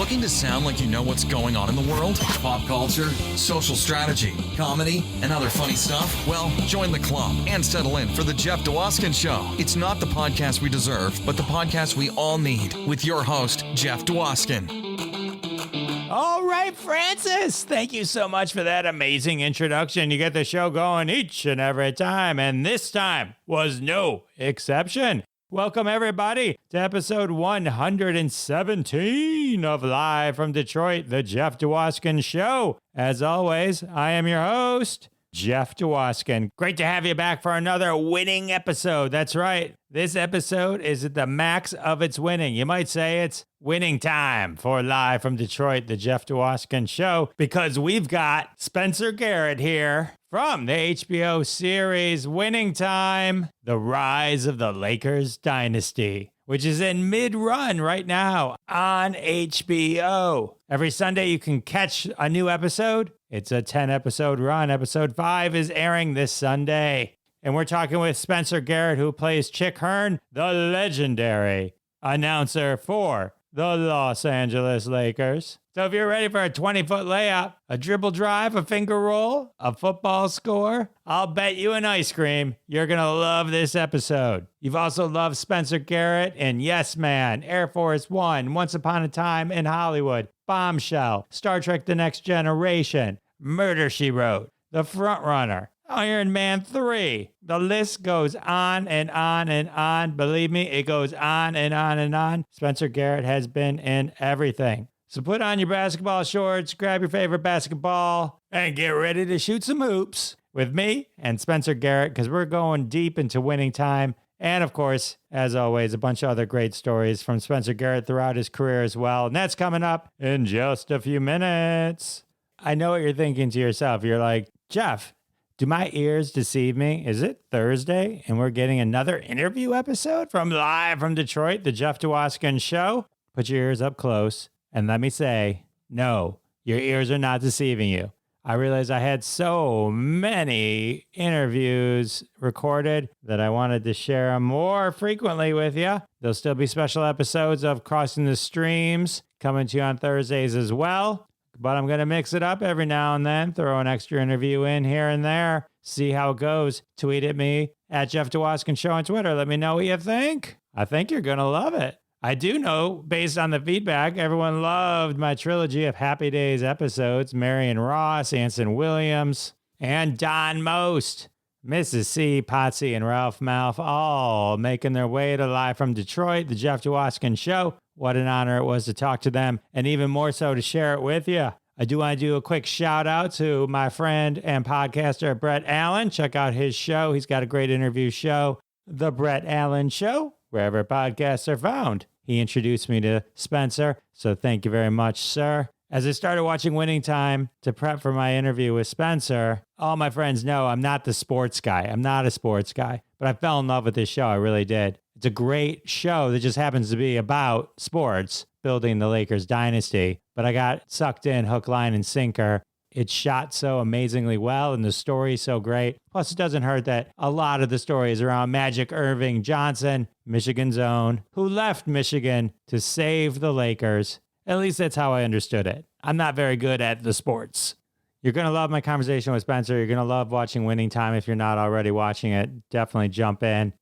Looking to sound like you know what's going on in the world? Pop culture, social strategy, comedy, and other funny stuff? Well, join the club and settle in for the Jeff Dwoskin Show. It's not the podcast we deserve, but the podcast we all need, with your host, Jeff Dwoskin. All right, Francis, thank you so much for that amazing introduction. You get the show going each and every time, and this time was no exception. Welcome, everybody, to episode 117 of Live from Detroit, the Jeff Dwoskin Show. As always, I am your host, Jeff Dwoskin. Great to have you back for another winning episode. That's right. This episode is at the max of its winning. You might say it's winning time for Live from Detroit, the Jeff Dwoskin Show, because we've got Spencer Garrett here from the HBO series Winning Time, The Rise of the Lakers Dynasty, which is in mid-run right now on HBO. Every Sunday you can catch a new episode. It's a 10-episode run. Episode 5 is airing this Sunday. And we're talking with Spencer Garrett, who plays Chick Hearn, the legendary announcer for the Los Angeles Lakers. So if you're ready for a 20-foot layup, a dribble drive, a finger roll, a football score, I'll bet you an ice cream you're going to love this episode. You've also loved Spencer Garrett in Yes Man, Air Force One, Once Upon a Time in Hollywood, Bombshell, Star Trek The Next Generation, Murder, She Wrote, The Front Runner, Iron Man 3. The list goes on and on and on. Believe me, it goes on and on and on. Spencer Garrett has been in everything. So put on your basketball shorts, grab your favorite basketball, and get ready to shoot some hoops with me and Spencer Garrett, because we're going deep into Winning Time. And of course, as always, a bunch of other great stories from Spencer Garrett throughout his career as well. And that's coming up in just a few minutes. I know what you're thinking to yourself. You're like, Jeff, do my ears deceive me? Is it Thursday and we're getting another interview episode from Live from Detroit, the Jeff Dwoskin Show? Put your ears up close and let me say, no, your ears are not deceiving you. I realized I had so many interviews recorded that I wanted to share them more frequently with you. There'll still be special episodes of Crossing the Streams coming to you on Thursdays as well. But I'm going to mix it up every now and then, throw an extra interview in here and there, see how it goes. Tweet at me at Jeff Dwoskin Show on Twitter. Let me know what you think. I think you're going to love it. I do know, based on the feedback, everyone loved my trilogy of Happy Days episodes. Marion Ross, Anson Williams, and Don Most. Mrs. C, Potsy, and Ralph Malph all making their way to Live from Detroit, the Jeff Dwoskin Show. What an honor it was to talk to them, and even more so to share it with you. I do want to do a quick shout out to my friend and podcaster, Brett Allen. Check out his show. He's got a great interview show, The Brett Allen Show, wherever podcasts are found. He introduced me to Spencer, so thank you very much, sir. As I started watching Winning Time to prep for my interview with Spencer, all my friends know I'm not the sports guy. I'm not a sports guy, but I fell in love with this show. I really did. It's a great show that just happens to be about sports, building the Lakers dynasty. But I got sucked in hook, line, and sinker. It's shot so amazingly well, and the story's so great. Plus, it doesn't hurt that a lot of the story is around Magic Irving Johnson, Michigan's own, who left Michigan to save the Lakers. At least that's how I understood it. I'm not very good at the sports. You're going to love my conversation with Spencer. You're going to love watching Winning Time if you're not already watching it. Definitely jump in.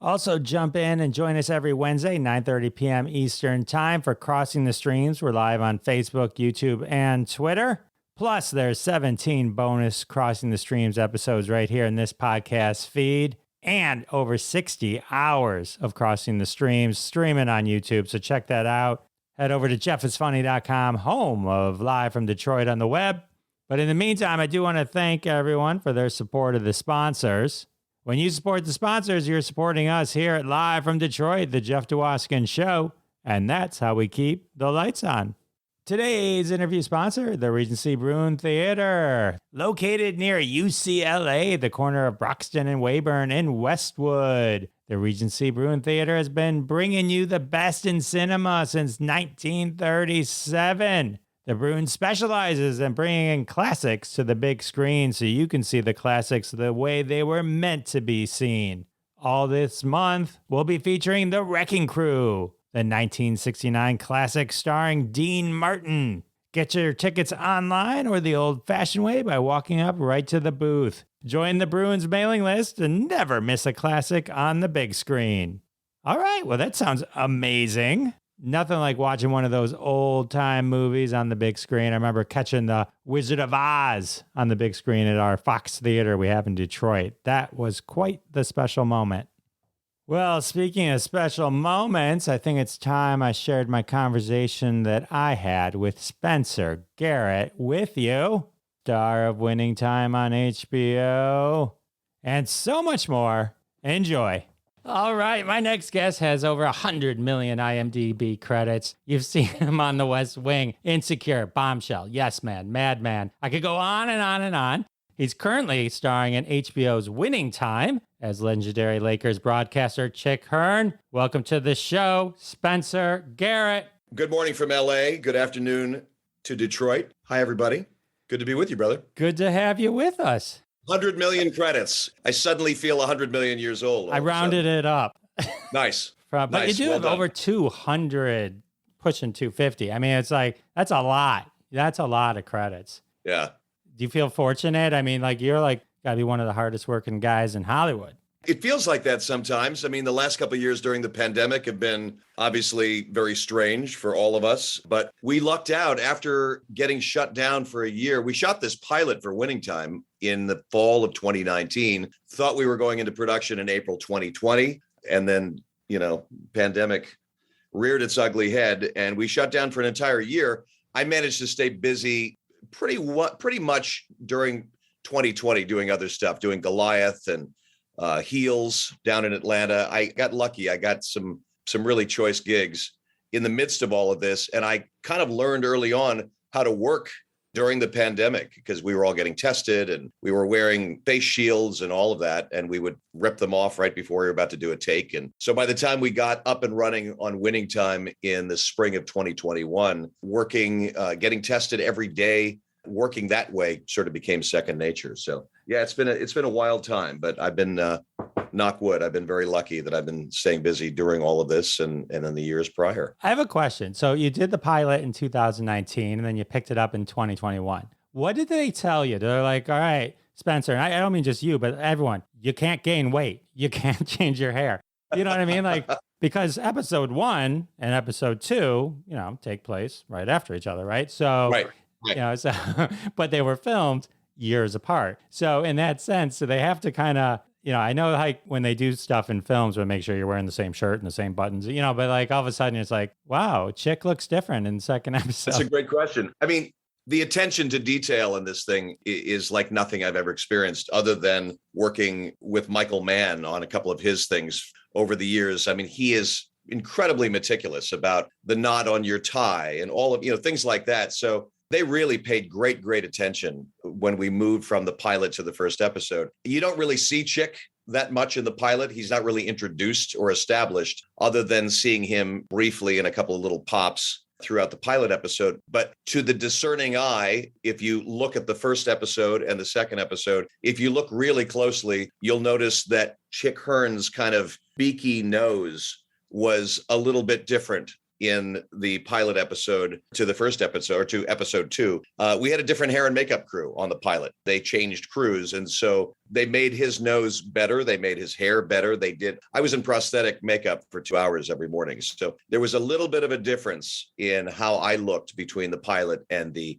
Also, jump in and join us every Wednesday, 9:30 p.m. Eastern Time for Crossing the Streams. We're live on Facebook, YouTube, and Twitter. Plus, there's 17 bonus Crossing the Streams episodes right here in this podcast feed, and over 60 hours of Crossing the Streams streaming on YouTube. So check that out. Head over to jeffisfunny.com, home of Live from Detroit on the web. But in the meantime, I do want to thank everyone for their support of the sponsors. When you support the sponsors, you're supporting us here at Live from Detroit, the Jeff Dwoskin Show, and that's how we keep the lights on. Today's interview sponsor, the Regency Bruin Theater, located near UCLA, the corner of Broxton and Weyburn in Westwood. The Regency Bruin Theater has been bringing you the best in cinema since 1937. The Bruin specializes in bringing in classics to the big screen so you can see the classics the way they were meant to be seen. All this month, we'll be featuring The Wrecking Crew, the 1969 classic starring Dean Martin. Get your tickets online or the old-fashioned way by walking up right to the booth. Join the Bruins mailing list and never miss a classic on the big screen. All right, well, that sounds amazing. Nothing like watching one of those old-time movies on the big screen. I remember catching The Wizard of Oz on the big screen at our Fox Theater we have in Detroit. That was quite the special moment. Well, speaking of special moments, I think it's time I shared my conversation that I had with Spencer Garrett with you, star of Winning Time on HBO, and so much more. Enjoy. All right, my next guest has over 100 million IMDb credits. You've seen him on The West Wing, Insecure, Bombshell, Yes Man, Madman. I could go on and on and on. He's currently starring in HBO's Winning Time as legendary Lakers broadcaster Chick Hearn. Welcome to the show, Spencer Garrett. Good morning from LA. Good afternoon to Detroit. Hi, everybody. Good to be with you, brother. Good to have you with us. 100 million credits. I suddenly feel 100 million years old. I rounded it up. Nice. But nice. You do Well have done. over 200, pushing 250. I mean, it's like, that's a lot. That's a lot of credits. Yeah. Do you feel fortunate? I mean, like, you're like, gotta be one of the hardest working guys in Hollywood. It feels like that sometimes. I mean, the last couple of years during the pandemic have been obviously very strange for all of us, but we lucked out after getting shut down for a year. We shot this pilot for Winning Time in the fall of 2019, thought we were going into production in April 2020. And then, pandemic reared its ugly head and we shut down for an entire year. I managed to stay busy pretty much during 2020 doing other stuff, doing Goliath and Heels down in Atlanta. I got lucky. I got some really choice gigs in the midst of all of this. And I kind of learned early on how to work during the pandemic because we were all getting tested and we were wearing face shields and all of that. And we would rip them off right before we were about to do a take. And so by the time we got up and running on Winning Time in the spring of 2021, working, getting tested every day, working that way sort of became second nature. So yeah, it's been a wild time, but I've been knock wood. I've been very lucky that I've been staying busy during all of this and in the years prior. I have a question. So you did the pilot in 2019 and then you picked it up in 2021. What did they tell you? They're like, all right, Spencer, and I don't mean just you, but everyone, you can't gain weight. You can't change your hair. You know what I mean? Like, because episode 1 and episode 2, take place right after each other, right? So, Right. But they were filmed years apart. So in that sense, so they have to kind of, I know like when they do stuff in films, we make sure you're wearing the same shirt and the same buttons, but like all of a sudden it's like, wow, Chick looks different in the second episode. That's a great question. I mean, the attention to detail in this thing is like nothing I've ever experienced other than working with Michael Mann on a couple of his things over the years. I mean, he is incredibly meticulous about the knot on your tie and all of, things like that. So they really paid great attention when we moved from the pilot to the first episode. You don't really see Chick that much in the pilot. He's not really introduced or established other than seeing him briefly in a couple of little pops throughout the pilot episode. But to the discerning eye, if you look at the first episode and the second episode, if you look really closely, you'll notice that Chick Hearn's kind of beaky nose was a little bit different in the pilot episode to the first episode or to episode 2. We had a different hair and makeup crew on the pilot. They changed crews. And so they made his nose better. They made his hair better. I was in prosthetic makeup for 2 hours every morning. So there was a little bit of a difference in how I looked between the pilot and the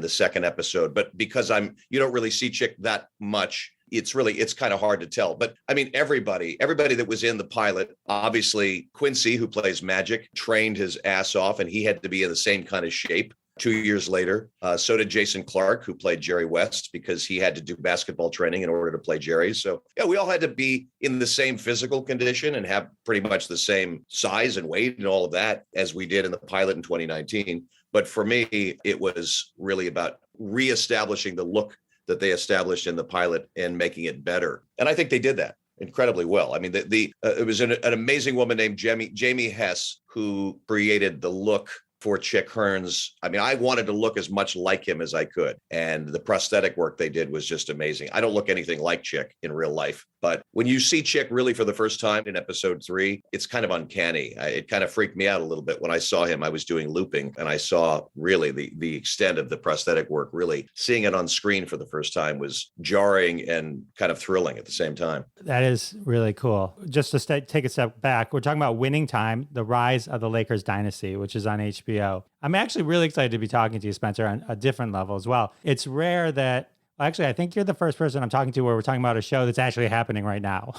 second episode. But because you don't really see Chick that much, it's kind of hard to tell. But I mean, everybody that was in the pilot, obviously Quincy, who plays Magic, trained his ass off and he had to be in the same kind of shape 2 years later. So did Jason Clark, who played Jerry West, because he had to do basketball training in order to play Jerry. So yeah, we all had to be in the same physical condition and have pretty much the same size and weight and all of that as we did in the pilot in 2019. But for me, it was really about reestablishing the look that they established in the pilot and making it better. And I think they did that incredibly well. I mean, it was an amazing woman named Jamie Hess who created the look for Chick Hearn's. I mean, I wanted to look as much like him as I could. And the prosthetic work they did was just amazing. I don't look anything like Chick in real life, but when you see Chick really for the first time in episode 3, it's kind of uncanny. It kind of freaked me out a little bit when I saw him. I was doing looping and I saw really the extent of the prosthetic work. Really seeing it on screen for the first time was jarring and kind of thrilling at the same time. That is really cool. Just to take a step back, we're talking about Winning Time, the rise of the Lakers Dynasty, which is on HBO. I'm actually really excited to be talking to you, Spencer, on a different level as well. It's rare that, actually, I think you're the first person I'm talking to where we're talking about a show that's actually happening right now.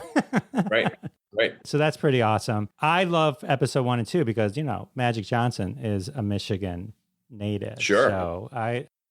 Right. So that's pretty awesome. I love episode 1 and 2 because, Magic Johnson is a Michigan native. Sure.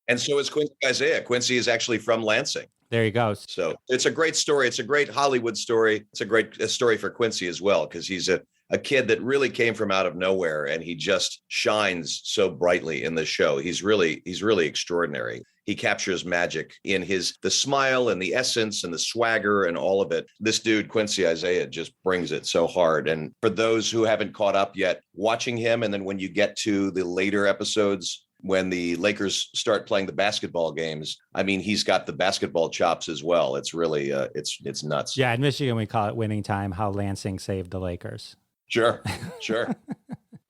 And so is Quincy Isaiah. Quincy is actually from Lansing. There you go. So it's a great story. It's a great Hollywood story. It's a great story for Quincy as well, because he's a kid that really came from out of nowhere, and he just shines so brightly in this show. He's really extraordinary. He captures magic in the smile and the essence and the swagger and all of it. This dude, Quincy Isaiah, just brings it so hard. And for those who haven't caught up yet, watching him, and then when you get to the later episodes, when the Lakers start playing the basketball games, I mean, he's got the basketball chops as well. It's really, it's nuts. Yeah, in Michigan, we call it Winning Time, how Lansing saved the Lakers. Sure.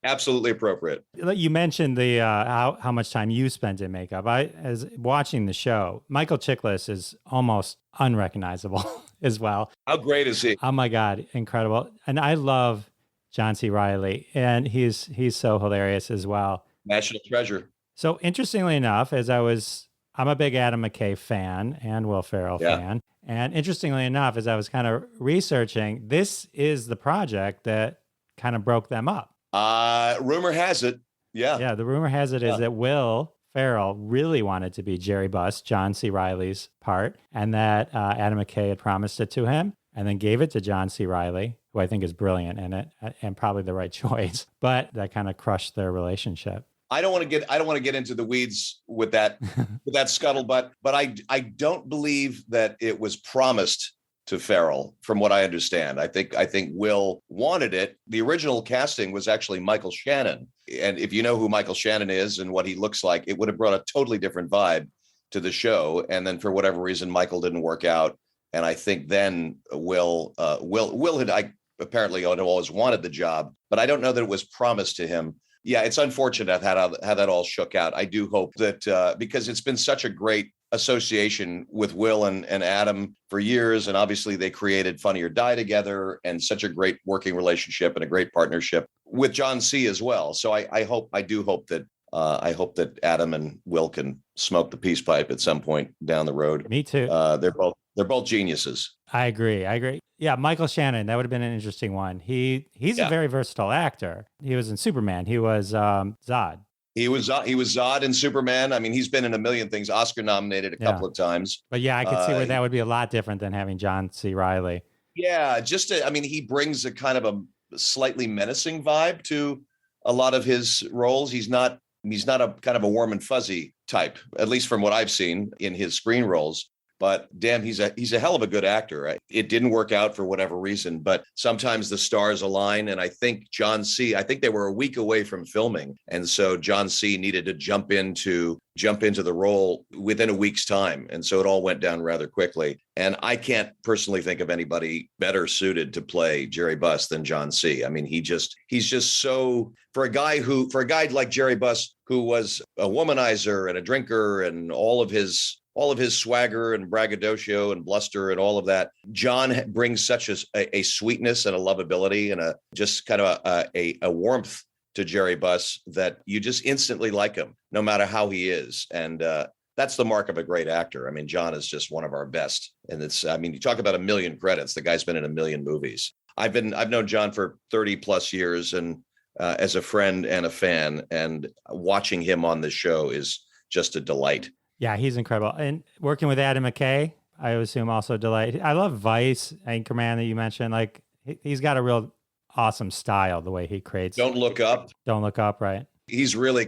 Absolutely appropriate. You mentioned the how much time you spent in makeup. As watching the show, Michael Chiklis is almost unrecognizable as well. How great is he? Oh my God, incredible. And I love John C. Reilly, and he's so hilarious as well. National treasure. So interestingly enough, I'm a big Adam McKay fan and Will Ferrell fan. And interestingly enough, as I was kind of researching, this is the project that kind of broke them up. Rumor has it. Yeah. Yeah. The rumor has it is that Will Ferrell really wanted to be Jerry Buss, John C. Reilly's part, and that Adam McKay had promised it to him and then gave it to John C. Reilly, who I think is brilliant in it and probably the right choice, but that kind of crushed their relationship. I don't want to get into the weeds with that scuttlebutt, but I don't believe that it was promised to Ferrell, from what I understand. I think Will wanted it. The original casting was actually Michael Shannon. And if you know who Michael Shannon is and what he looks like, it would have brought a totally different vibe to the show. And then for whatever reason, Michael didn't work out. And I think then Will had apparently always wanted the job, but I don't know that it was promised to him. Yeah, it's unfortunate how that all shook out. I do hope that because it's been such a great association with Will and Adam for years, and obviously they created Funny or Die together, and such a great working relationship and a great partnership with John C. as well. So I do hope that Adam and Will can smoke the peace pipe at some point down the road. Me too. They're both geniuses. I agree. Yeah, Michael Shannon, that would have been an interesting one. He's a very versatile actor. He was in Superman. He was Zod. He was Zod in Superman. I mean, he's been in a million things, Oscar nominated a couple of times. But yeah, I could see where that would be a lot different than having John C. Reilly. Yeah, he brings a kind of a slightly menacing vibe to a lot of his roles. He's not a kind of a warm and fuzzy type, at least from what I've seen in his screen roles. But damn, he's a hell of a good actor. It didn't work out for whatever reason, but sometimes the stars align. And I think they were a week away from filming. And so John C. needed to jump into the role within a week's time. And so it all went down rather quickly. And I can't personally think of anybody better suited to play Jerry Buss than John C. I mean, he's just so, for a guy like Jerry Buss, who was a womanizer and a drinker and all of his swagger and braggadocio and bluster and all of that, John brings such a sweetness and a lovability and a just kind of a warmth to Jerry Buss that you just instantly like him, no matter how he is. And that's the mark of a great actor. I mean, John is just one of our best. And you talk about 1 million credits. The guy's been in 1 million movies. I've known John for 30 plus years, and as a friend and a fan, and watching him on this show is just a delight. Yeah, he's incredible. And working with Adam McKay, I assume also delight. I love Vice, Anchorman that you mentioned. Like, he's got a real awesome style, the way he creates. Don't Look Up. Don't Look Up, right. He's really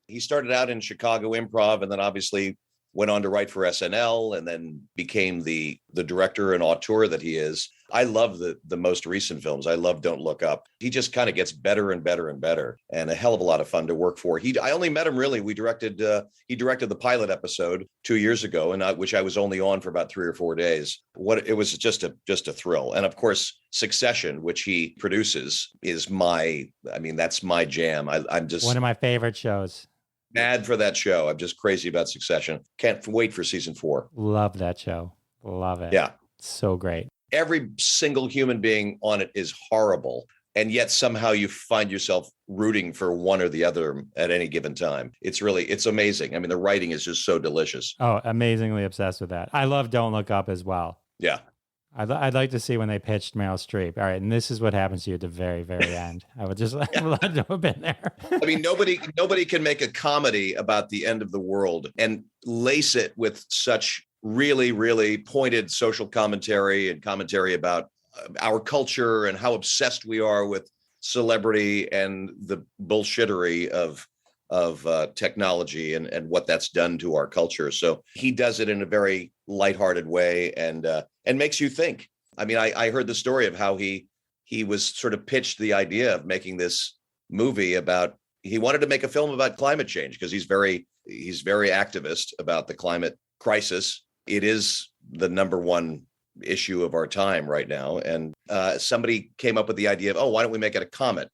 he started out in Chicago improv and then obviously went on to write for SNL and then became the director and auteur that he is. I love the most recent films. I love Don't Look Up. He just kind of gets better and better and better, and a hell of a lot of fun to work for. I only met him really. He directed the pilot episode 2 years ago, and which I was only on for about 3 or 4 days. It was just a thrill. And of course, Succession, which he produces, is that's my jam. I'm just one of my favorite shows. Mad for that show. I'm just crazy about Succession. Can't wait for season 4. Love that show. Love it. Yeah. So great. Every Single human being on it is horrible. And yet somehow you find yourself rooting for one or the other at any given time. It's amazing. I mean, the writing is just so delicious. Oh, amazingly obsessed with that. I love Don't Look Up as well. Yeah. I'd like to see when they pitched Meryl Streep. All right, and this is what happens to you at the very, very end. I would just love to have been there. I mean, nobody can make a comedy about the end of the world and lace it with such really, really pointed social commentary and commentary about our culture and how obsessed we are with celebrity and the bullshittery of technology and what that's done to our culture. So he does it in a very lighthearted way and makes you think. I mean, I heard the story of how he was sort of pitched the idea of making this movie about, he wanted to make a film about climate change because he's very activist about the climate crisis. It is the number one issue of our time right now. And somebody came up with the idea of, why don't we make it a comet?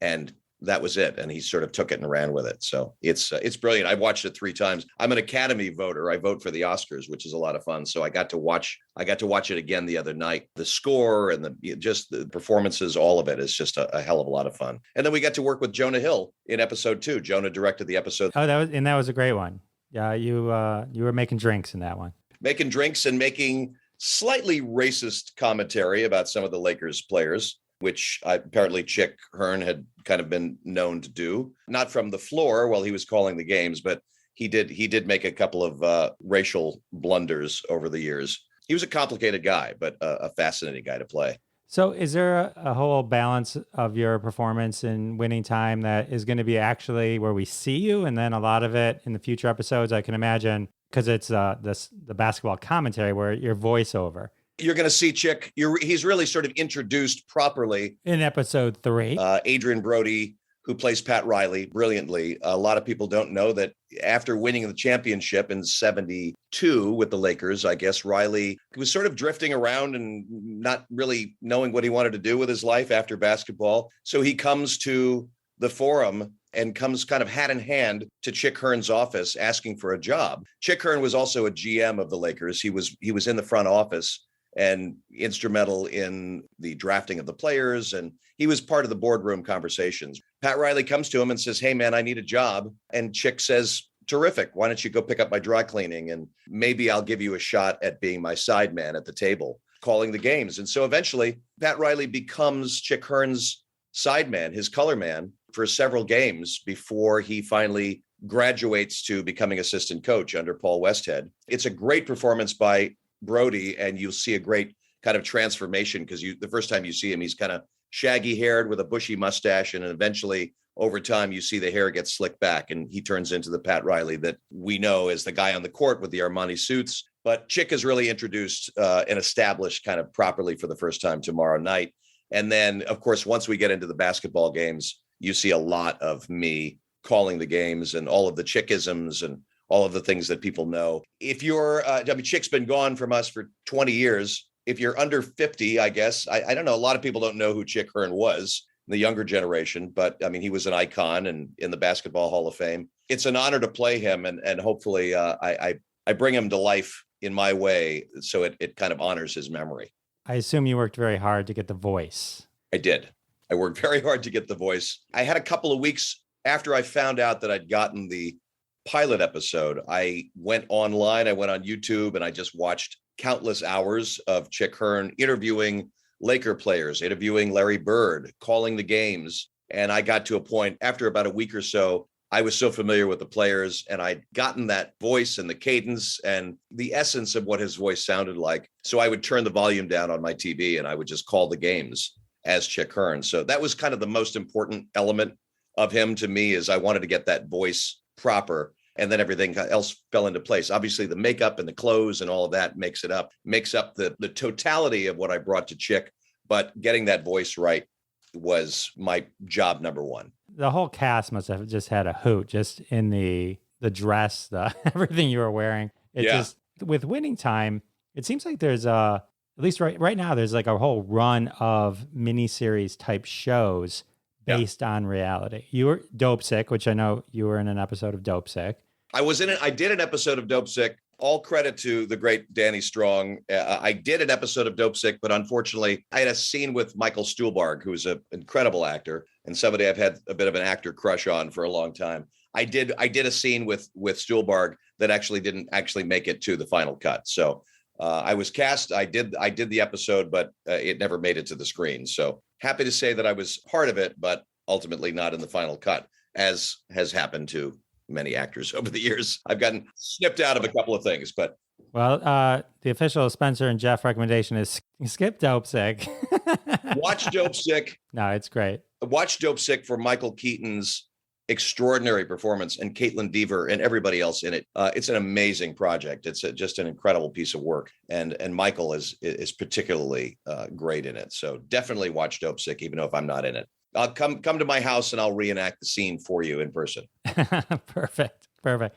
And that was it. And he sort of took it and ran with it. So it's brilliant. I've watched it 3 times. I'm an Academy voter. I vote for the Oscars, which is a lot of fun. So I got to watch it again the other night. The score and the performances, all of it is just a hell of a lot of fun. And then we got to work with Jonah Hill in episode 2. Jonah directed the episode. Oh, that was a great one. Yeah, you were making drinks in that one. Making drinks and making slightly racist commentary about some of the Lakers players, which apparently Chick Hearn had kind of been known to do, not from the floor while he was calling the games, but he did make a couple of racial blunders over the years. He was a complicated guy, but a fascinating guy to play. So is there a whole balance of your performance in Winning Time that is going to be actually where we see you, and then a lot of it in the future episodes, I can imagine, because it's the basketball commentary where your voiceover. You're going to see Chick. He's really sort of introduced properly in episode 3. Adrian Brody, who plays Pat Riley brilliantly. A lot of people don't know that after winning the championship in '72 with the Lakers, I guess Riley was sort of drifting around and not really knowing what he wanted to do with his life after basketball. So he comes to the Forum and comes kind of hat in hand to Chick Hearn's office asking for a job. Chick Hearn was also a GM of the Lakers. He was in the front office and instrumental in the drafting of the players. And he was part of the boardroom conversations. Pat Riley comes to him and says, "Hey man, I need a job." And Chick says, "Terrific. Why don't you go pick up my dry cleaning? And maybe I'll give you a shot at being my side man at the table, calling the games." And so eventually Pat Riley becomes Chick Hearn's side man, his color man, for several games before he finally graduates to becoming assistant coach under Paul Westhead. It's a great performance by Brody, and you'll see a great kind of transformation because the first time you see him, he's kind of shaggy haired with a bushy mustache, and eventually over time you see the hair get slicked back and he turns into the Pat Riley that we know as the guy on the court with the Armani suits. But Chick is really introduced and established kind of properly for the first time tomorrow night. And then, of course, once we get into the basketball games, you see a lot of me calling the games and all of the Chickisms and all of the things that people know. If you're, Chick's been gone from us for 20 years. If you're under 50, I guess, I don't know. A lot of people don't know who Chick Hearn was, the younger generation, but I mean, he was an icon and in the Basketball Hall of Fame. It's an honor to play him. And hopefully I bring him to life in my way. So it kind of honors his memory. I assume you worked very hard to get the voice. I did. I worked very hard to get the voice. I had a couple of weeks after I found out that I'd gotten the pilot episode. I went online, I went on YouTube, and I just watched countless hours of Chick Hearn interviewing Laker players, interviewing Larry Bird, calling the games. And I got to a point after about a week or so, I was so familiar with the players and I'd gotten that voice and the cadence and the essence of what his voice sounded like. So I would turn the volume down on my TV and I would just call the games as Chick Hearn. So that was kind of the most important element of him to me, is I wanted to get that voice proper. and then everything else fell into place. Obviously, the makeup and the clothes and all of that makes up the totality of what I brought to Chick. But getting that voice right was my job number one. The whole cast must have just had a hoot just in the dress, everything you were wearing. It just, with Winning Time, it seems like there's at least right now, there's like a whole run of miniseries type shows based on reality. You were Dopesick, which I know you were in an episode of Dopesick. I was in it. I did an episode of Dopesick. All credit to the great Danny Strong. I did an episode of Dopesick, but unfortunately, I had a scene with Michael Stuhlbarg, who's an incredible actor and somebody I've had a bit of an actor crush on for a long time. I did a scene with Stuhlbarg that actually didn't make it to the final cut. So I was cast. I did the episode, but it never made it to the screen. So happy to say that I was part of it, but ultimately not in the final cut, as has happened to many actors over the years. I've gotten snipped out of a couple of things, but. Well, the official Spencer and Jeff recommendation is skip Dopesick. Watch Dopesick. No, it's great. Watch Dopesick for Michael Keaton's extraordinary performance and Caitlin Dever and everybody else in it. It's an amazing project. It's just an incredible piece of work. And Michael is particularly great in it. So definitely watch Dopesick, even though if I'm not in it. I'll come to my house and I'll reenact the scene for you in person. Perfect.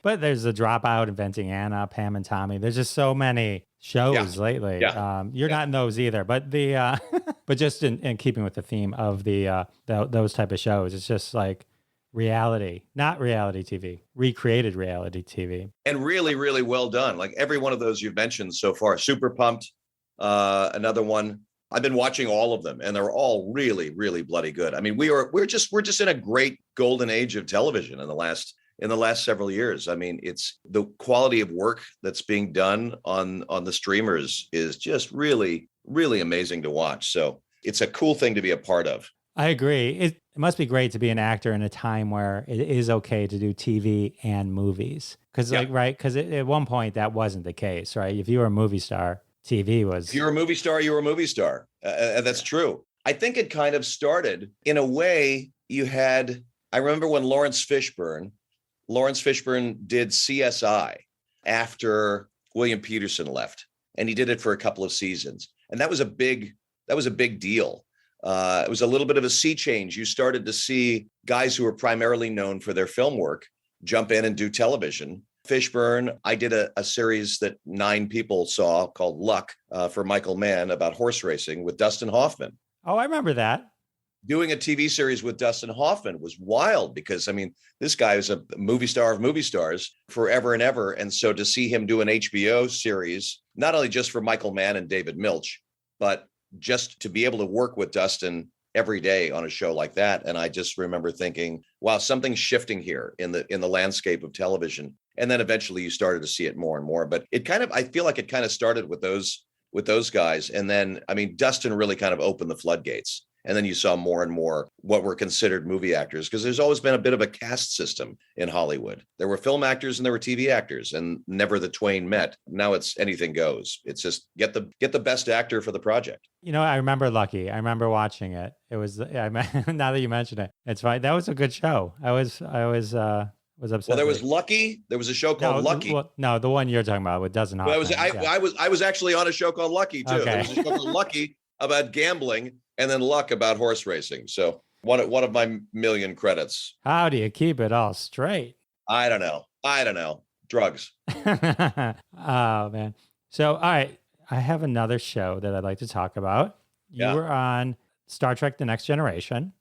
But there's a Dropout, Inventing Anna, Pam and Tommy. There's just so many shows lately. Yeah. You're not in those either, but but just in keeping with the theme of those type of shows, it's just like reality, not reality TV, recreated reality TV. And really, really well done. Like every one of those you've mentioned so far. Super Pumped, another one. I've been watching all of them, and they're all really, really bloody good. I mean, we're just in a great golden age of television in the last several years. I mean, it's the quality of work that's being done on the streamers is just really, really amazing to watch. So it's a cool thing to be a part of. I agree. It must be great to be an actor in a time where it is okay to do TV and movies. Because at one point that wasn't the case, right? If you were a movie star, TV was. If you're a movie star, you were a movie star. That's true. I think it kind of started in a way. I remember when Lawrence Fishburne did CSI after William Peterson left, and he did it for a couple of seasons. And that was a big deal. It was a little bit of a sea change. You started to see guys who were primarily known for their film work jump in and do television. Fishburne, I did a series that 9 people saw called Luck for Michael Mann about horse racing with Dustin Hoffman. Oh, I remember that. Doing a TV series with Dustin Hoffman was wild because, I mean, this guy is a movie star of movie stars forever and ever. And so to see him do an HBO series, not only just for Michael Mann and David Milch, but just to be able to work with Dustin every day on a show like that. And I just remember thinking, wow, something's shifting here in the landscape of television. And then eventually you started to see it more and more. But I feel like it kind of started with those guys. And then, I mean, Dustin really kind of opened the floodgates. And then you saw more and more what were considered movie actors, because there's always been a bit of a caste system in Hollywood. There were film actors and there were TV actors, and never the twain met. Now it's anything goes. It's just get the best actor for the project. You know, I remember Lucky. I remember watching it. It was now that you mention it, it's fine. That was a good show. I was upset. Well, there was Lucky. There was a show called Lucky. No, the one you're talking about with Dustin Hoffman. I was actually on a show called Lucky too. Okay. There was a show called Lucky about gambling, and then Luck about horse racing. So one of my million credits. How do you keep it all straight? I don't know. Drugs. Oh man. So all right, I have another show that I'd like to talk about. You were on Star Trek: The Next Generation.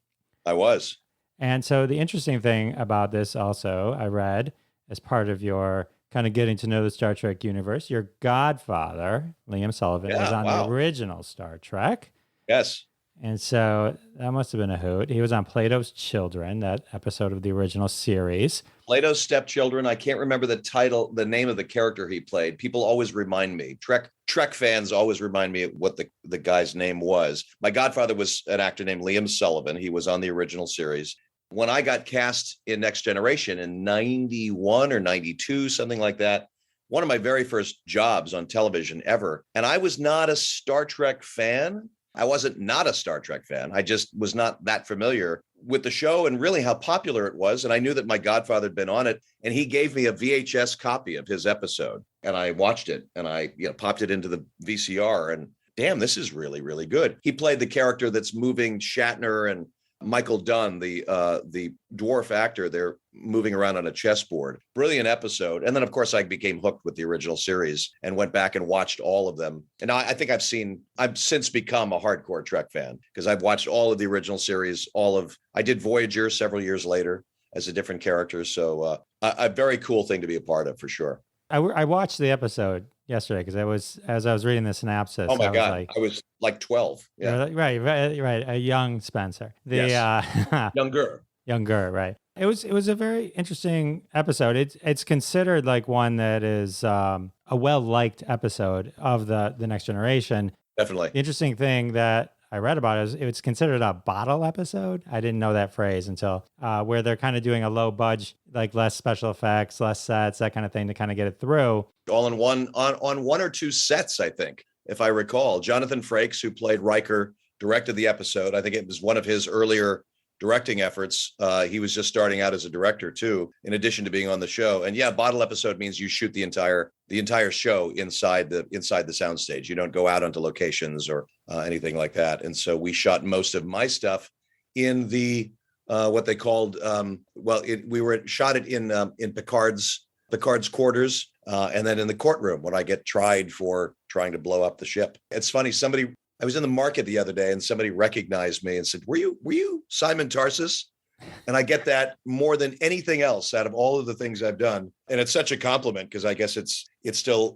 I was. And so the interesting thing about this also, I read as part of your kind of getting to know the Star Trek universe, your godfather, Liam Sullivan, was on the original Star Trek. Yes. And so that must have been a hoot. He was on Plato's Children, that episode of the original series. Plato's Stepchildren. I can't remember the name of the character he played. People always remind me. Trek fans always remind me of what the guy's name was. My godfather was an actor named Liam Sullivan. He was on the original series. When I got cast in Next Generation in 91 or 92, something like that, one of my very first jobs on television ever. And I was not a Star Trek fan. I wasn't not a Star Trek fan. I just was not that familiar with the show and really how popular it was. And I knew that my godfather had been on it, and he gave me a VHS copy of his episode, and I watched it, and I popped it into the VCR, and damn, this is really, really good. He played the character that's moving Shatner and Michael Dunn, the dwarf actor. They're moving around on a chessboard. Brilliant episode. And then, of course, I became hooked with the original series and went back and watched all of them. And I think I've since become a hardcore Trek fan because I've watched all of the original series. I did Voyager several years later as a different character. So a very cool thing to be a part of, for sure. I watched the episode yesterday because as I was reading the synopsis. Oh my God. I was like 12. Yeah. Right. A young Spencer. Yes. Younger, right. It was a very interesting episode. It's considered like one that is a well-liked episode of the Next Generation. Definitely. The interesting thing that I read about it is it's considered a bottle episode. I didn't know that phrase until where they're kind of doing a low budget, like less special effects, less sets, that kind of thing to kind of get it through. All in one on one or two sets, I think, if I recall. Jonathan Frakes, who played Riker, directed the episode. I think it was one of his earlier directing efforts. He was just starting out as a director too, in addition to being on the show. And yeah, bottle episode means you shoot the entire show inside the soundstage. You don't go out onto locations or anything like that. And so we shot most of my stuff in the what they called shot it in Picard's quarters, and then in the courtroom when I get tried for trying to blow up the ship. It's funny. I was in the market the other day and somebody recognized me and said, were you Simon Tarses? And I get that more than anything else out of all of the things I've done. And it's such a compliment because I guess it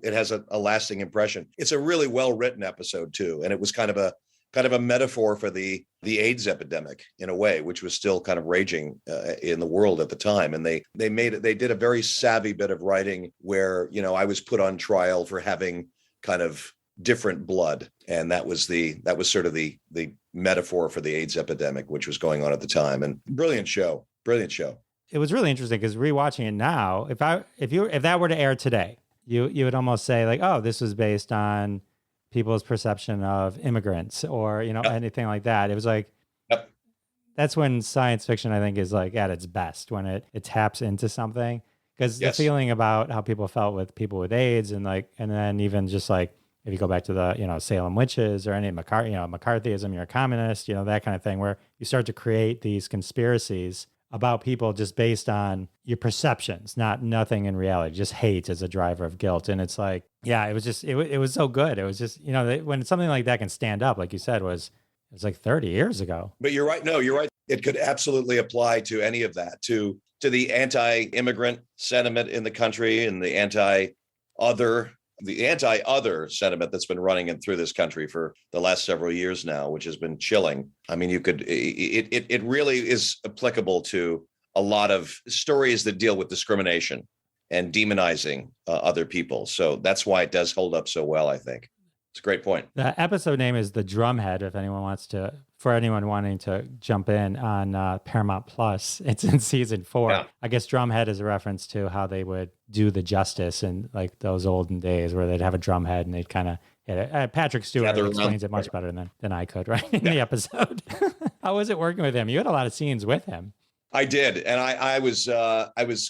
has a lasting impression. It's a really well-written episode too. And it was kind of a metaphor for the AIDS epidemic in a way, which was still kind of raging in the world at the time. And they did a very savvy bit of writing where, I was put on trial for having kind of different blood. And that was sort of the metaphor for the AIDS epidemic, which was going on at the time. And brilliant show. It was really interesting because rewatching it now, if that were to air today, you would almost say like, oh, this was based on people's perception of immigrants or, Yep. anything like that. It was like, Yep. That's when science fiction, I think, is like at its best, when it taps into something. Because Yes. the feeling about how people felt with people with AIDS and then even just like, if you go back to the, Salem witches or any McCarthyism, you're a communist, that kind of thing, where you start to create these conspiracies about people just based on your perceptions, nothing in reality, just hate as a driver of guilt. And it's like, yeah, it was just, it was so good. It was just, when something like that can stand up, like you said, it was like 30 years ago. But you're right. No, you're right. It could absolutely apply to any of that, to the anti-immigrant sentiment in the country and the anti-other sentiment that's been running through this country for the last several years now, which has been chilling. I mean, it really is applicable to a lot of stories that deal with discrimination and demonizing other people. So that's why it does hold up so well, I think. It's a great point. The episode name is The Drumhead, for anyone wanting to jump in on Paramount Plus. It's in season 4. Yeah. I guess Drumhead is a reference to how they would do the justice in like those olden days where they'd have a drumhead and they'd kind of hit it. Patrick Stewart explains it much better than I could, right? In the episode. How was it working with him? You had a lot of scenes with him. I did. And I was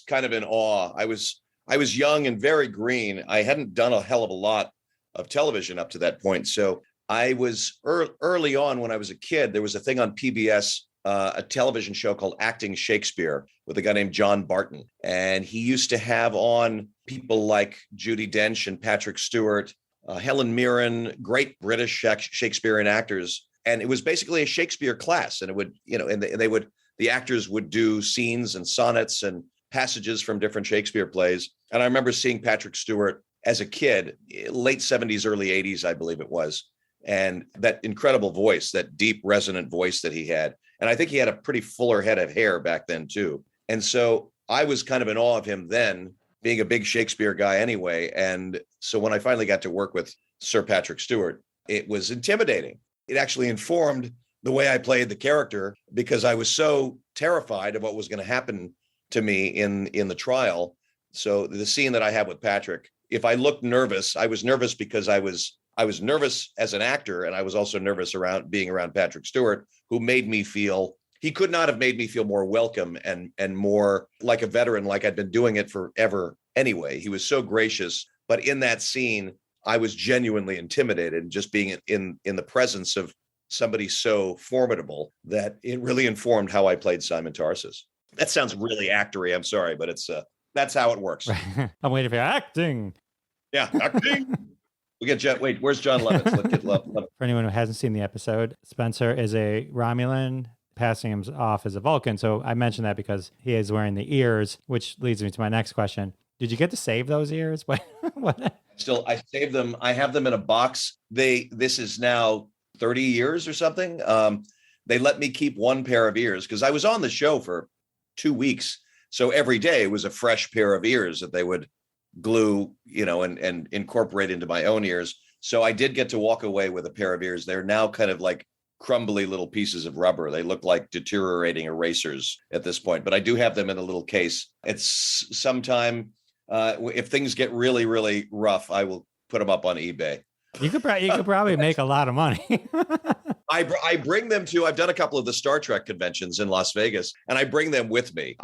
kind of in awe. I was young and very green. I hadn't done a hell of a lot of television up to that point. So I was early on when I was a kid, there was a thing on PBS, a television show called Acting Shakespeare with a guy named John Barton. And he used to have on people like Judi Dench and Patrick Stewart, Helen Mirren, great British Shakespearean actors. And it was basically a Shakespeare class. And it would, the actors would do scenes and sonnets and passages from different Shakespeare plays. And I remember seeing Patrick Stewart as a kid, late 70s, early 80s, I believe it was. And that incredible voice, that deep, resonant voice that he had. And I think he had a pretty fuller head of hair back then, too. And so I was kind of in awe of him then, being a big Shakespeare guy anyway. And so when I finally got to work with Sir Patrick Stewart, it was intimidating. It actually informed the way I played the character because I was so terrified of what was going to happen to me in the trial. So the scene that I had with Patrick, if I looked nervous, I was nervous because I was I was nervous as an actor, and I was also nervous around being around Patrick Stewart, who made me feel, he could not have made me feel more welcome and more like a veteran, like I'd been doing it forever anyway. He was so gracious. But in that scene, I was genuinely intimidated just being in the presence of somebody so formidable that it really informed how I played Simon Tarses. That sounds really actory. I'm sorry, but that's how it works. I'm waiting for acting. Yeah, acting. We get John. Wait, where's John Lovitz? Let's get Lovitz. For anyone who hasn't seen the episode, Spencer is a Romulan passing him off as a Vulcan. So I mentioned that because he is wearing the ears, which leads me to my next question. Did you get to save those ears? What? Still, I saved them. I have them in a box. This is now 30 years or something. They let me keep one pair of ears because I was on the show for 2 weeks. So every day was a fresh pair of ears that they would glue, and incorporate into my own ears. So I did get to walk away with a pair of ears. They're now kind of like crumbly little pieces of rubber. They look like deteriorating erasers at this point, but I do have them in a little case. It's sometime, if things get really, really rough, I will put them up on eBay. You could probably make a lot of money. I bring them to, I've done a couple of the Star Trek conventions in Las Vegas, and I bring them with me.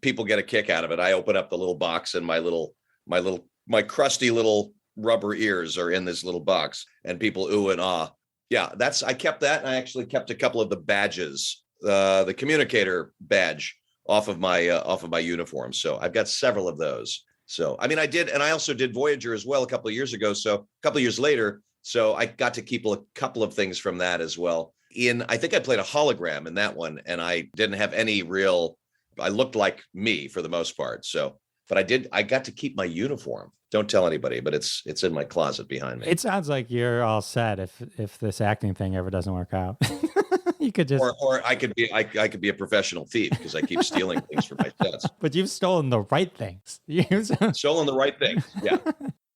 People get a kick out of it. I open up the little box, and my crusty little rubber ears are in this little box, and people ooh and ah. Yeah, I kept that, and I actually kept a couple of the badges, the communicator badge off of my uniform. So I've got several of those. So, I mean, I did, and I also did Voyager as well a couple of years ago. So a couple of years later, so I got to keep a couple of things from that as well. I think I played a hologram in that one, and I didn't have I looked like me for the most part. So, but I got to keep my uniform. Don't tell anybody, but it's in my closet behind me. It sounds like you're all set if this acting thing ever doesn't work out. You could just, or I could be a professional thief because I keep stealing things for my sets. But you've stolen the right things. Stolen the right things. Yeah.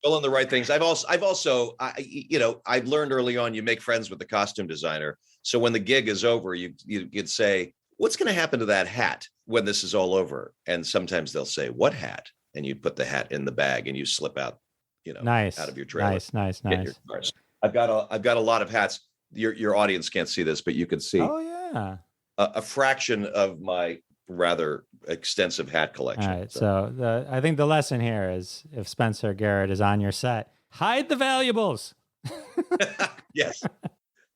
Stolen the right things. I've learned early on, you make friends with the costume designer. So when the gig is over, you'd say, what's going to happen to that hat when this is all over? And sometimes they'll say, what hat? And you put the hat in the bag and you slip out, out of your trailer. Nice. I've got a lot of hats. Your audience can't see this, but you can see. Oh yeah. A fraction of my rather extensive hat collection. All right. So I think the lesson here is, if Spencer Garrett is on your set, hide the valuables. Yes,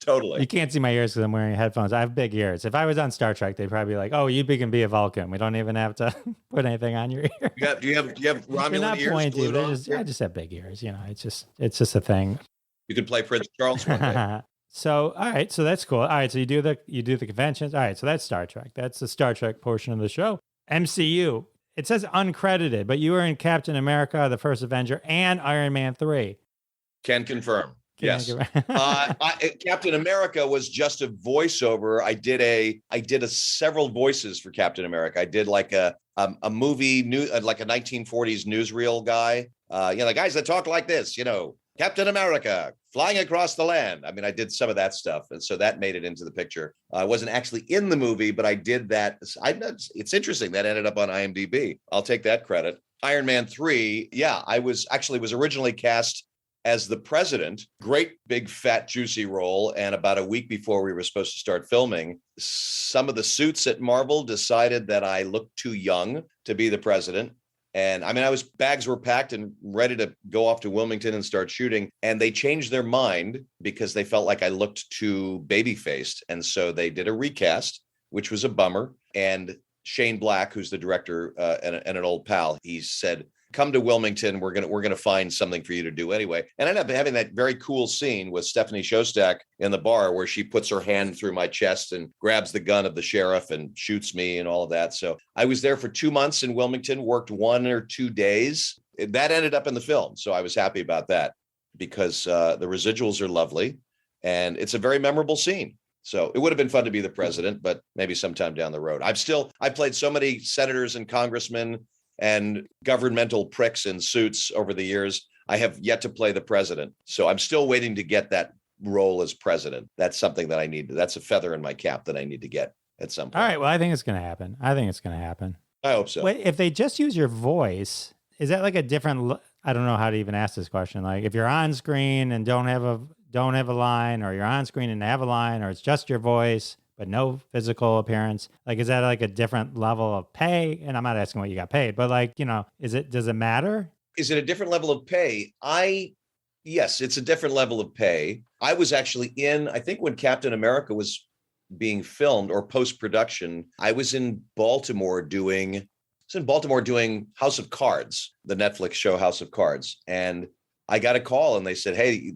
totally. You can't see my ears because I'm wearing headphones. I have big ears. If I was on Star Trek, they'd probably be like, "Oh, you can be a Vulcan. We don't even have to put anything on your ear." Do you have Romulan They're not ears? pointy. I just have big ears. It's just a thing. You can play Prince Charles one day. So, all right. So that's cool. All right. So you do the conventions. All right. So that's Star Trek. That's the Star Trek portion of the show. MCU. It says uncredited, but you were in Captain America, The First Avenger, and Iron Man 3. Can confirm. Yes. Captain America was just a voiceover. I did several voices for Captain America. I did like a movie like a 1940s newsreel guy. The guys that talk like this, Captain America flying across the land. I mean, I did some of that stuff. And so that made it into the picture. I wasn't actually in the movie, but I did that. It's interesting that ended up on IMDb. I'll take that credit. Iron Man 3. Yeah, I was originally cast as the president. Great, big, fat, juicy role. And about a week before we were supposed to start filming, some of the suits at Marvel decided that I looked too young to be the president. And I mean, bags were packed and ready to go off to Wilmington and start shooting. And they changed their mind because they felt like I looked too baby-faced. And so they did a recast, which was a bummer. And Shane Black, who's the director and an old pal, he said, come to Wilmington. We're gonna find something for you to do anyway. And I ended up having that very cool scene with Stephanie Shostak in the bar where she puts her hand through my chest and grabs the gun of the sheriff and shoots me and all of that. So I was there for 2 months in Wilmington, worked 1 or 2 days. That ended up in the film. So I was happy about that because the residuals are lovely and it's a very memorable scene. So it would have been fun to be the president, but maybe sometime down the road. I played so many senators and congressmen and governmental pricks in suits over the years. I have yet to play the president. So I'm still waiting to get that role as president. That's something that I need. That's a feather in my cap that I need to get at some point. All right. Well, I think it's going to happen. I hope so. Wait, if they just use your voice, is that like a different I don't know how to even ask this question. Like if you're on screen and don't have a line, or you're on screen and have a line, or it's just your voice but no physical appearance, like is that like a different level of pay? And I'm not asking what you got paid, but like, does it matter? Is it a different level of pay? Yes, it's a different level of pay. I was actually I think when Captain America was being filmed or post-production, I was in Baltimore doing House of Cards, the Netflix show House of Cards. And I got a call and they said, hey,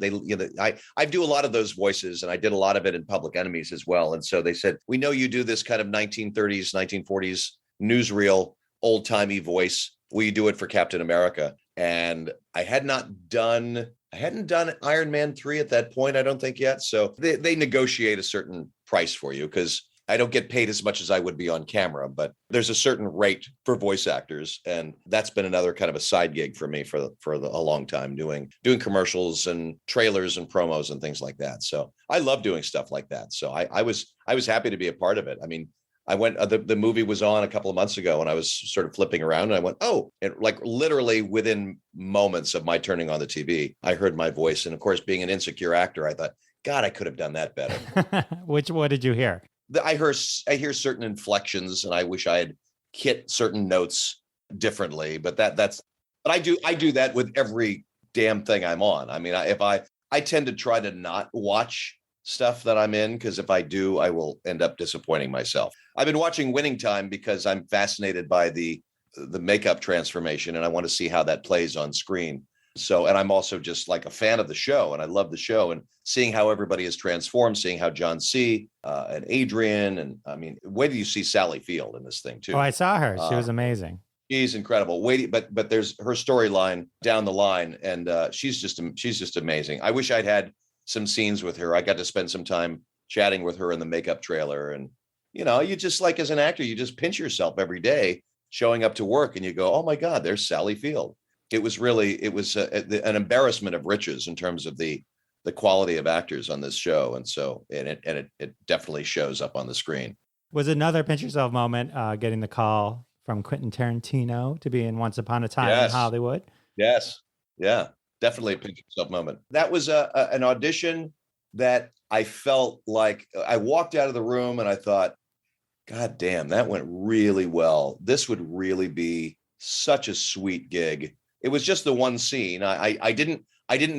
I do a lot of those voices, and I did a lot of it in Public Enemies as well. And so they said, we know you do this kind of 1930s, 1940s newsreel, old timey voice. Will you do it for Captain America? And I hadn't done Iron Man 3 at that point, I don't think yet. So they negotiate a certain price for you, because I don't get paid as much as I would be on camera, but there's a certain rate for voice actors. And that's been another kind of a side gig for me for a long time, doing commercials and trailers and promos and things like that. So I love doing stuff like that. So I was happy to be a part of it. I mean, I went, the movie was on a couple of months ago, and I was sort of flipping around and I went, oh, and like literally within moments of my turning on the TV, I heard my voice. And of course, being an insecure actor, I thought, God, I could have done that better. What did you hear? I hear certain inflections, and I wish I had hit certain notes differently, but but I do that with every damn thing I'm on. I mean, I tend to try to not watch stuff that I'm in, because if I do, I will end up disappointing myself. I've been watching Winning Time because I'm fascinated by the makeup transformation, and I want to see how that plays on screen. So, and I'm also just like a fan of the show, and I love the show, and seeing how everybody is transformed, seeing how John C. And Adrian, and I mean, wait till you see Sally Field in this thing too. Oh, I saw her. She was amazing. She's incredible. But there's her storyline down the line, and she's just amazing. I wish I'd had some scenes with her. I got to spend some time chatting with her in the makeup trailer, and you just, like, as an actor, you just pinch yourself every day showing up to work, and you go, oh my God, there's Sally Field. It was an embarrassment of riches in terms of the quality of actors on this show. And so, it definitely shows up on the screen. Was another pinch yourself moment getting the call from Quentin Tarantino to be in Once Upon a Time in Hollywood? Yes. Yeah, definitely a pinch yourself moment. That was an audition that I felt like I walked out of the room and I thought, God damn, that went really well. This would really be such a sweet gig. It was just the one scene. I didn't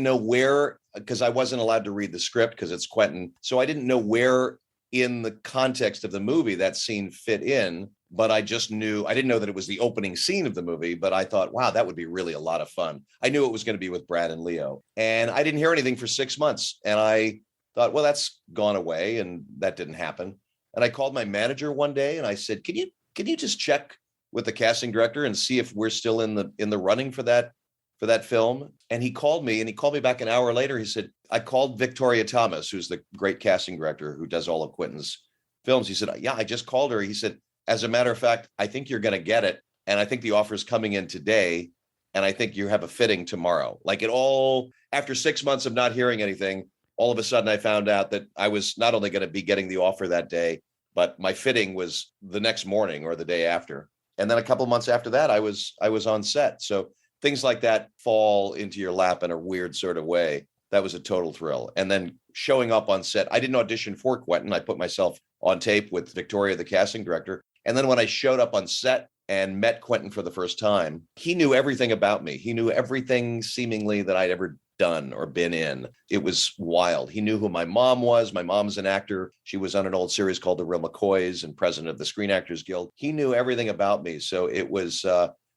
know where, because I wasn't allowed to read the script because it's Quentin. So I didn't know where in the context of the movie that scene fit in, but I didn't know that it was the opening scene of the movie, but I thought, wow, that would be really a lot of fun. I knew it was going to be with Brad and Leo, and I didn't hear anything for 6 months. And I thought, well, that's gone away, and that didn't happen. And I called my manager one day and I said, can you just check with the casting director and see if we're still in the running for that film? And he called me back an hour later. He said, I called Victoria Thomas, who's the great casting director who does all of Quentin's films. He said, yeah, I just called her. He said, as a matter of fact, I think you're going to get it. And I think the offer is coming in today. And I think you have a fitting tomorrow. Like, it all, after 6 months of not hearing anything, all of a sudden I found out that I was not only going to be getting the offer that day, but my fitting was the next morning or the day after. And then a couple of months after that, I was on set. So things like that fall into your lap in a weird sort of way. That was a total thrill. And then showing up on set, I didn't audition for Quentin. I put myself on tape with Victoria, the casting director. And then when I showed up on set and met Quentin for the first time, he knew everything about me. He knew everything seemingly that I'd ever done or been in. It was wild. He knew who my mom was. My mom's an actor. She was on an old series called The Real McCoys and president of the Screen Actors Guild. He knew everything about me. So it was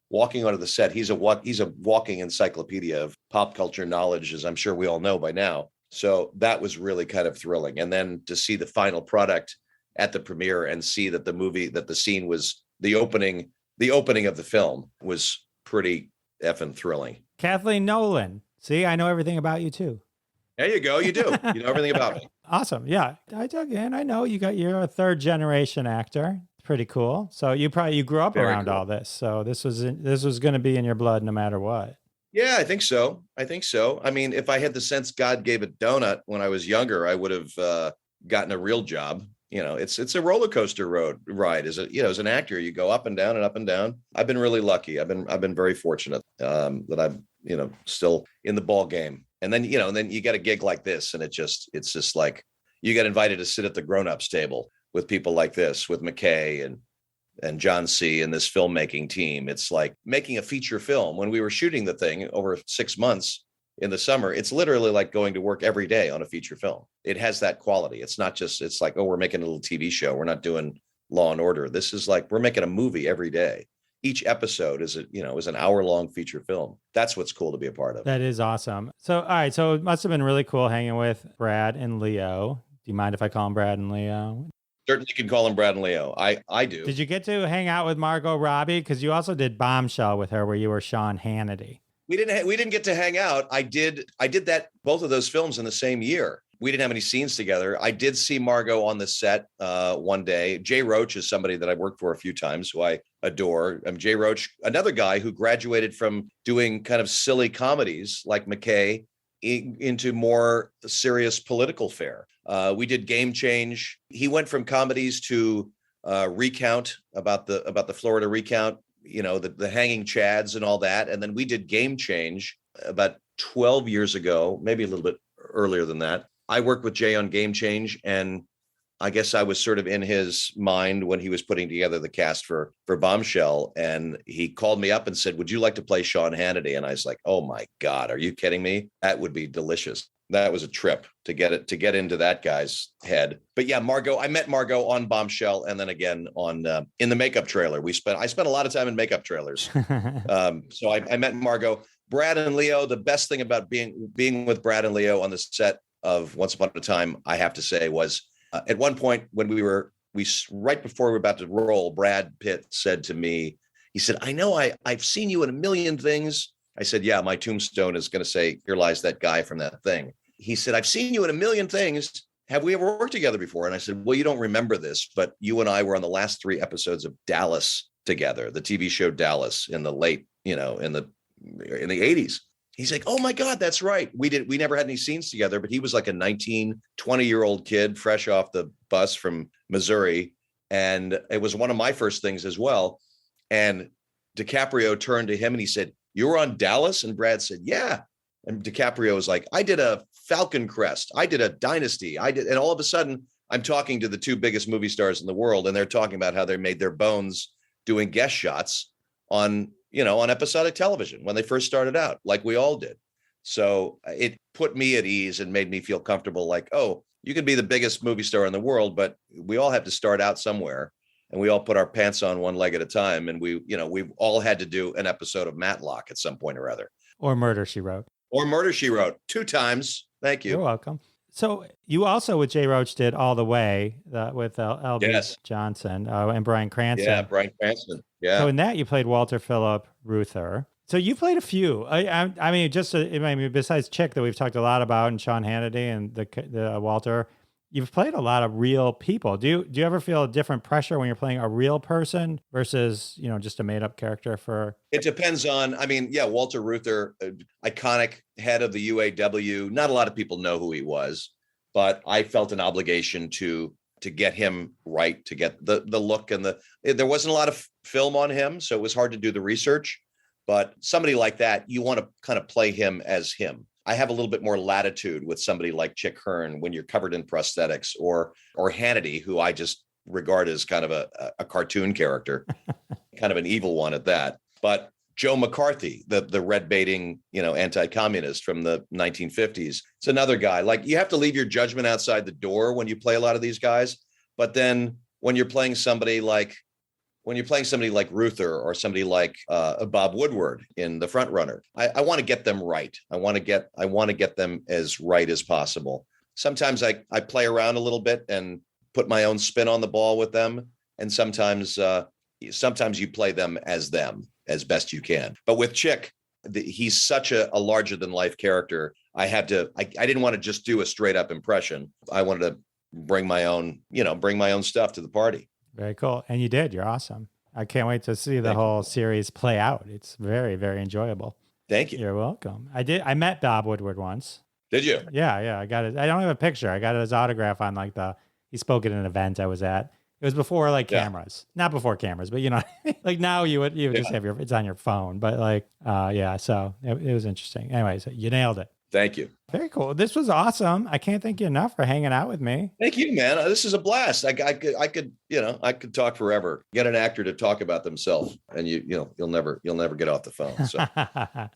walking onto the set. He's a walking encyclopedia of pop culture knowledge, as I'm sure we all know by now. So that was really kind of thrilling. And then to see the final product at the premiere and see that the scene was the opening of the film was pretty effing thrilling. Kathleen Nolan. See, I know everything about you too. There you go. You do. You know everything about me. Awesome. Yeah. I know you're a third generation actor. It's pretty cool. So you grew up around all this. So this was going to be in your blood no matter what. Yeah, I think so. I mean, if I had the sense God gave a donut when I was younger, I would have gotten a real job. it's a roller coaster ride. As an actor, you go up and down and up and down. I've been really lucky. I've been very fortunate that I'm, still in the ball game. And then, then you get a gig like this, and it's just like you get invited to sit at the grown-ups table with people like this, with McKay and John C. and this filmmaking team. It's like making a feature film. When we were shooting the thing over 6 months in the summer, it's literally like going to work every day on a feature film. It has that quality. It's not just, it's like, oh, we're making a little TV show. We're not doing Law and Order. This is like, we're making a movie every day. Each episode is an hour-long feature film. That's what's cool to be a part of. That is awesome. So, all right. So it must have been really cool hanging with Brad and Leo. Do you mind if I call them Brad and Leo? Certainly can call them Brad and Leo. I do. Did you get to hang out with Margot Robbie? Because you also did Bombshell with her, where you were Sean Hannity. We didn't get to hang out. I did both of those films in the same year. We didn't have any scenes together. I did see Margot on the set one day. Jay Roach is somebody that I've worked for a few times, who I adore. Jay Roach, another guy who graduated from doing kind of silly comedies like McKay into more serious political fare. We did Game Change. He went from comedies to Recount, about the Florida recount, the hanging chads and all that. And then we did Game Change about 12 years ago, maybe a little bit earlier than that. I worked with Jay on Game Change, and I guess I was sort of in his mind when he was putting together the cast for Bombshell. And he called me up and said, "Would you like to play Sean Hannity?" And I was like, "Oh my God, are you kidding me? That would be delicious." That was a trip to get into that guy's head. But yeah, I met Margot on Bombshell, and then again on in the makeup trailer. I spent a lot of time in makeup trailers. So I met Margot. Brad and Leo. The best thing about being with Brad and Leo on the set of Once Upon a Time, I have to say, was at one point when right before we were about to roll, Brad Pitt said to me, he said, "I know I've seen you in a million things." I said, "Yeah, my tombstone is going to say, 'Here lies that guy from that thing.'" He said, "I've seen you in a million things. Have we ever worked together before?" And I said, "Well, you don't remember this, but you and I were on the last 3 episodes of Dallas together, the TV show Dallas, in the late, in the 80s. He's like, "Oh my God, that's right. We never had any scenes together," but he was like a 19, 20-year-old kid fresh off the bus from Missouri. And it was one of my first things as well. And DiCaprio turned to him and he said, "You were on Dallas?" And Brad said, "Yeah." And DiCaprio was like, "I did a Falcon Crest. I did a Dynasty. And all of a sudden I'm talking to the 2 biggest movie stars in the world. And they're talking about how they made their bones doing guest shots on episodic television when they first started out, like we all did. So it put me at ease and made me feel comfortable, like, oh, you can be the biggest movie star in the world, but we all have to start out somewhere, and we all put our pants on one leg at a time. And we've all had to do an episode of Matlock at some point or other. Or Murder, She Wrote. 2 times. Thank you. You're welcome. So you also, with Jay Roach, did All the Way with L.B. Johnson and Bryan Cranston. Yeah, Bryan Cranston. Yeah. So in that, you played Walter Phillip Reuther. So you played a few. I mean, besides Chick that we've talked a lot about, and Sean Hannity and the Walter, you've played a lot of real people. Do you ever feel a different pressure when you're playing a real person versus just a made up character? It depends on. I mean, yeah, Walter Reuther, iconic head of the UAW. Not a lot of people know who he was, but I felt an obligation to get him right, to get the look and there wasn't a lot of film on him, so it was hard to do the research. But somebody like that, you want to kind of play him as him. I have a little bit more latitude with somebody like Chick Hearn when you're covered in prosthetics, or Hannity, who I just regard as kind of a cartoon character, kind of an evil one at that. But Joe McCarthy, the red baiting, anti-communist from the 1950s. It's another guy. Like, you have to leave your judgment outside the door when you play a lot of these guys. But then when you're playing somebody like Reuther, or somebody like Bob Woodward in The Front Runner, I want to get them right. I want to get them as right as possible. Sometimes I play around a little bit and put my own spin on the ball with them, and sometimes you play them as best you can. But with Chick, he's such a larger than life character. I didn't want to just do a straight up impression. I wanted to bring my own stuff to the party. Very cool. And you did. You're awesome. I can't wait to see the whole series play out. It's very, very enjoyable. Thank you. You're welcome. I met Bob Woodward once. Did you? Yeah. I got it. I don't have a picture. I got his autograph on like the He spoke at an event I was at. It was before like cameras, not before cameras, but like now you would just have it's on your phone, but like, so it was interesting. Anyways, you nailed it. Thank you. Very cool. This was awesome. I can't thank you enough for hanging out with me. Thank you, man. This is a blast. I could talk forever. Get an actor to talk about themselves, and you'll never get off the phone. So.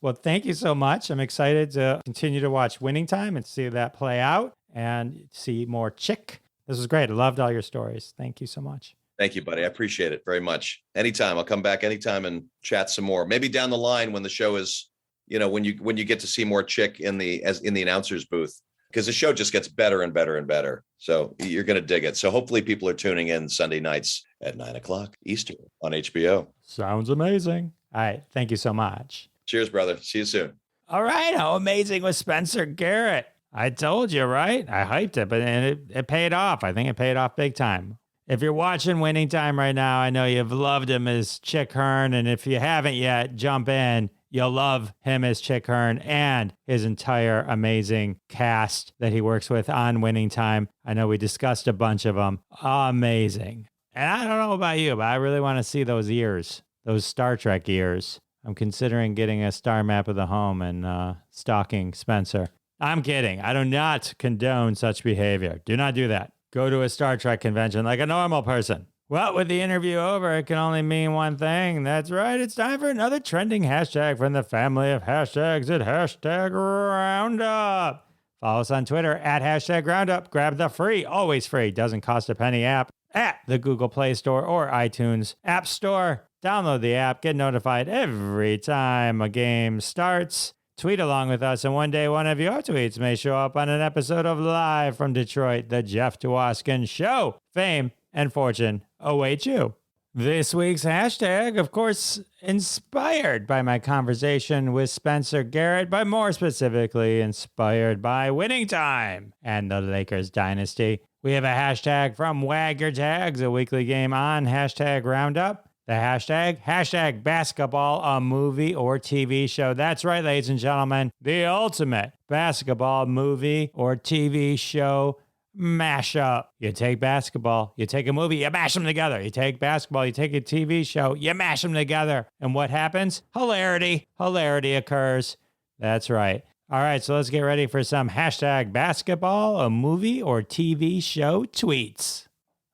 Well, thank you so much. I'm excited to continue to watch Winning Time and see that play out and see more Chick. This was great. I loved all your stories. Thank you so much. Thank you, buddy. I appreciate it very much. Anytime. I'll come back anytime and chat some more. Maybe down the line when the show is, when you get to see more Chick in the announcer's booth, because the show just gets better and better and better. So you're going to dig it. So hopefully people are tuning in Sunday nights at 9:00 Eastern on HBO. Sounds amazing. All right. Thank you so much. Cheers, brother. See you soon. All right. How amazing was Spencer Garrett? I told you, right? I hyped it, but it paid off. I think it paid off big time. If you're watching Winning Time right now, I know you've loved him as Chick Hearn. And if you haven't yet, jump in. You'll love him as Chick Hearn and his entire amazing cast that he works with on Winning Time. I know we discussed a bunch of them. Amazing. And I don't know about you, but I really want to see those ears, those Star Trek ears. I'm considering getting a star map of the home and stalking Spencer. I'm kidding. I do not condone such behavior. Do not do that. Go to a Star Trek convention like a normal person. Well, with the interview over, it can only mean one thing. That's right. It's time for another trending hashtag from the family of hashtags at Hashtag Roundup. Follow us on Twitter at Hashtag Roundup. Grab the free, always free, doesn't cost a penny app at the Google Play Store or iTunes App Store. Download the app. Get notified every time a game starts. Tweet along with us, and one day one of your tweets may show up on an episode of Live from Detroit, The Jeff Dwoskin Show. Fame and fortune await you. This week's hashtag, of course, inspired by my conversation with Spencer Garrett, but more specifically inspired by Winning Time and the Lakers Dynasty. We have a hashtag from Wag Your Tags, a weekly game on Hashtag Roundup. The hashtag basketball, a movie or TV show. That's right, ladies and gentlemen, the ultimate basketball movie or TV show mashup. You take basketball, you take a movie, you mash them together. You take basketball, you take a TV show, you mash them together. And what happens? Hilarity. Hilarity occurs. That's right. All right, so let's get ready for some hashtag basketball, a movie or TV show tweets.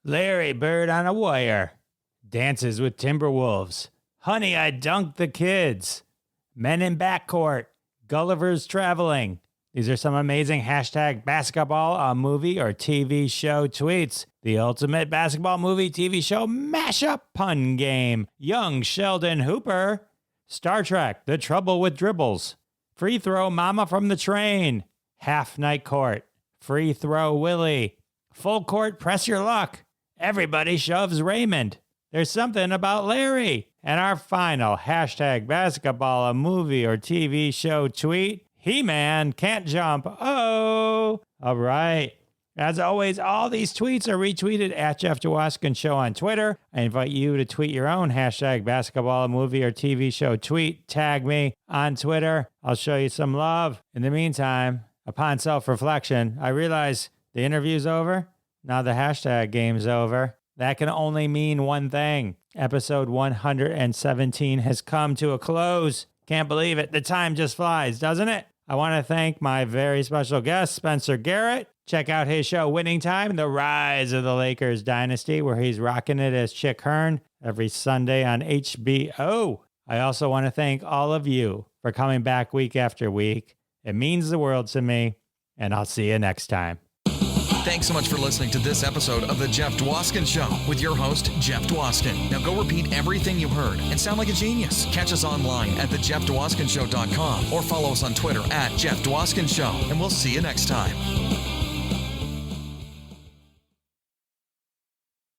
Larry Bird on a wire. Dances with Timberwolves. Honey, I dunked the kids. Men in backcourt. Gulliver's traveling. These are some amazing hashtag basketball, a movie or TV show tweets. The ultimate basketball movie TV show mashup pun game. Young Sheldon Hooper. Star Trek, The Trouble with Dribbles. Free throw mama from the train. Half night court. Free throw Willie. Full court press your luck. Everybody shoves Raymond. There's something about Larry. And our final hashtag basketball, a movie or TV show tweet. He-Man can't jump. Oh, all right. As always, all these tweets are retweeted at Jeff Dwoskin Show on Twitter. I invite you to tweet your own hashtag basketball, a movie or TV show tweet. Tag me on Twitter. I'll show you some love. In the meantime, upon self-reflection, I realize the interview's over. Now the hashtag game's over. That can only mean one thing. Episode 117 has come to a close. Can't believe it. The time just flies, doesn't it? I want to thank my very special guest, Spencer Garrett. Check out his show, Winning Time, The Rise of the Lakers Dynasty, where he's rocking it as Chick Hearn every Sunday on HBO. I also want to thank all of you for coming back week after week. It means the world to me, and I'll see you next time. Thanks so much for listening to this episode of The Jeff Dwoskin Show with your host, Jeff Dwoskin. Now go repeat everything you heard and sound like a genius. Catch us online at thejeffdwoskinshow.com or follow us on Twitter at Jeff Dwoskin Show, and we'll see you next time.